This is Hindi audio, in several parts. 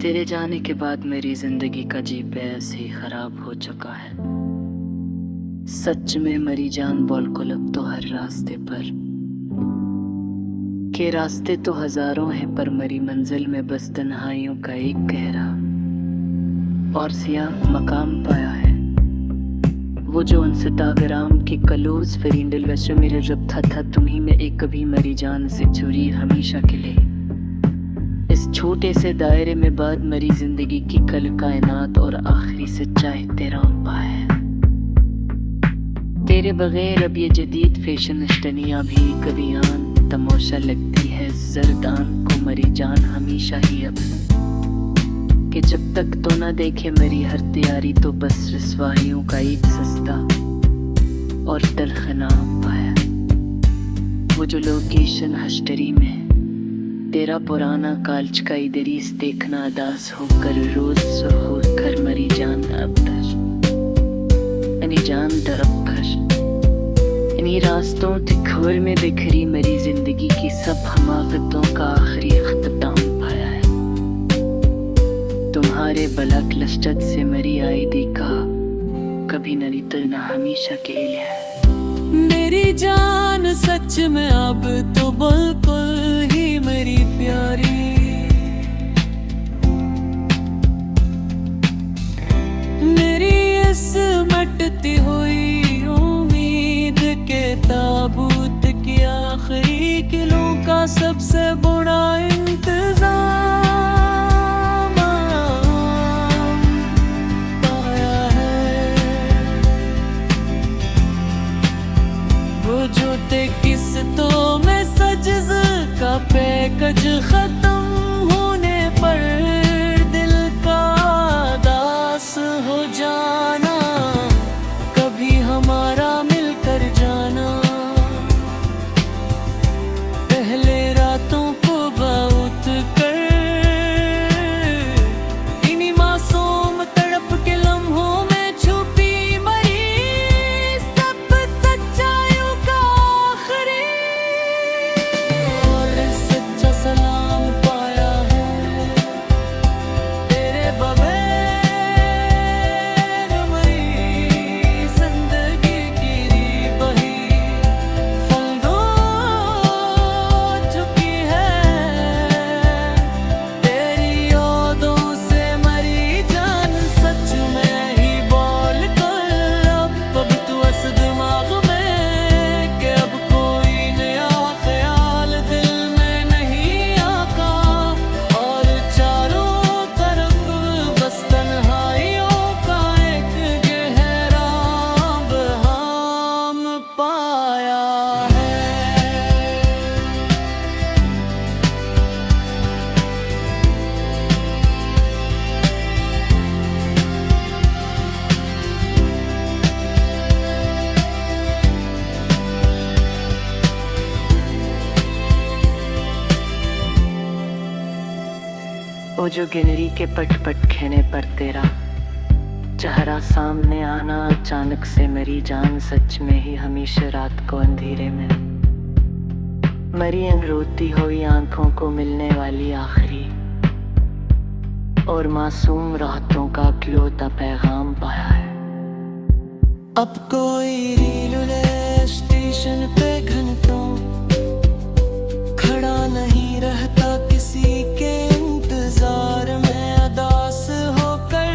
तेरे जाने के बाद मेरी जिंदगी का जीपीएस ही खराब हो चुका है। सच में मरी जान बोल को लब तो हर रास्ते पर के रास्ते तो हजारों हैं, पर मरी मंजिल में बस तन्हाइयों का एक गहरा और सियाह मकाम पाया है। वो जो इंस्टाग्राम की कलोज फ्रेंड वैसे मेरे रब था तुम्ही में एक कभी मरी जान से जुड़ी हमेशा के लिए। इस छोटे से दायरे में बाद मरी जिंदगी की कल कायनात और आखिरी सच्चाई तेरा पाया। तेरे बगैर अब ये जदीद फैशन स्टनिया भी कभी आन तमाशा लगती है। जरदान को मरी जान हमेशा ही अब कि जब तक तो ना देखे मेरी हर तैयारी तो बस रसवाइयों का एक सस्ता और तल्ख नाम पाया। वो जो लोकेशन हश्तरी में तेरा पुराना कालच का इदरीस देखना अदास होकर रोज सहूर कर मरी जान अब दर यानी जान तरफ कर इन्हीं रास्तों तिखोर में बिखरी मेरी जिंदगी की सब हमाकतों का आखिरी अख्ताम पाया है। तुम्हारे बलक लश्चत से मरी आई देखा कभी नरी तो ना हमेशा के लिए है। मेरी जान सच में अब तो बिल्कुल ही मेरी प्यारी। मेरी इस मटती हुई उम्मीद के ताबूत की आखिरी किलों का सबसे बड़ा इंतजाम पाया है। वो जो ते किस्तों में सजज का पैकेज खत्म होने पर दिल का दास हो जाना कभी हमारा मिलकर जाना। पहले रातों को बहुत कर इन्हीं मासूम तड़प के लम्हों में छुपी मरी सब सच्चाइयों का आखिरी और सच्चा सलाम पाया है। तेरे बगैर मरी जिंदगी की बही फंदो चुकी है। तेरी यादों से मरी जान सच में ही बोल कर अब तू अस दिमाग में कि अब कोई नया ख्याल दिल में नहीं आता और चारों तरफ बस तन्हाइयों का एक गहरा बहाम पाया है। वो जो गिनरी के पट पट खेने पर तेरा चेहरा सामने आना अचानक से मेरी जान सच में ही हमेशा रात को अंधेरे में मरी इन रोती हुई आंखों को मिलने वाली आखिरी और मासूम रातों का इकलौता पैगाम पाया है। अब कोई रेलवे स्टेशन पे घंटों खड़ा नहीं रहता किसी के इंतजार में अदास होकर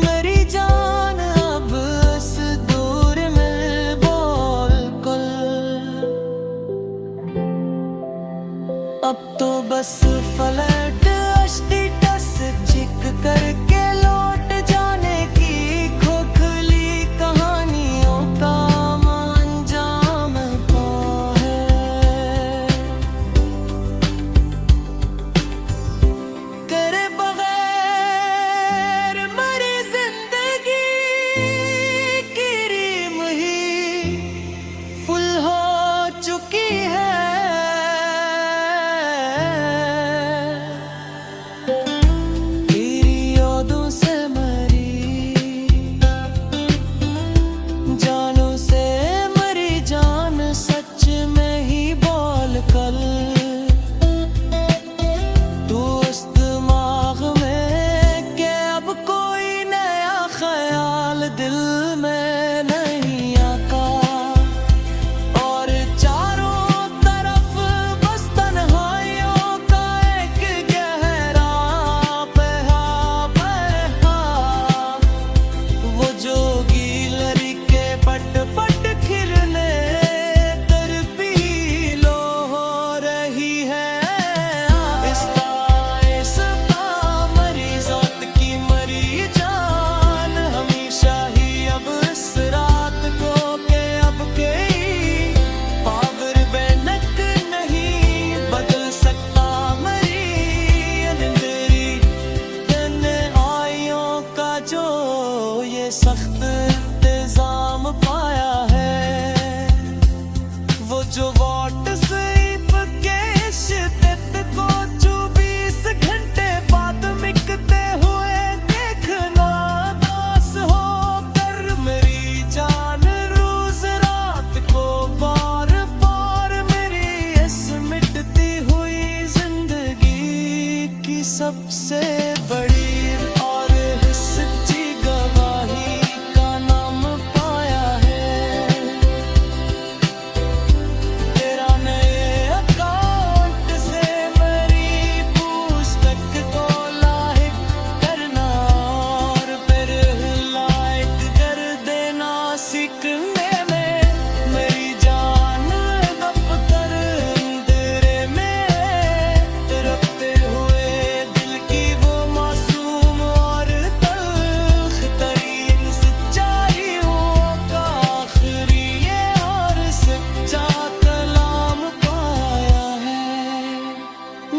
मेरी जान अब इस दूर में बोल कुल अब तो बस फ्लैट अश्ती टस चिक करके लौट जाने की खोखली कहानियों का अंजाम है। करे बगैर मरी जिंदगी की रीम ही फुल हो चुकी है। तेरी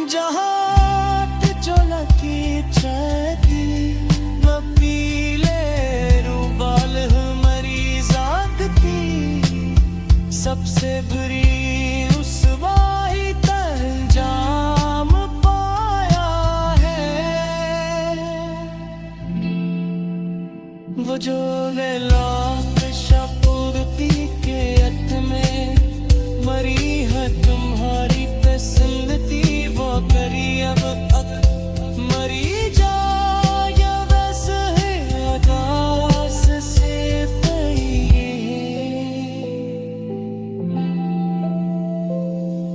जहाँ जो लगी चैती पीले रूबाल मरी जात थी सबसे बुरी उस वाही तंजाम पाया है वो जो वेला शपूर्ति के अत में मरी है तुम्हारी पसंद थी वो करी अब मरी जाए वैसे है आकाश से पहिए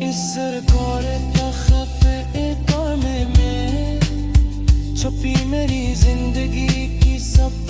इस रिकॉर्ड तखफ़े में छुपी मेरी जिंदगी की सब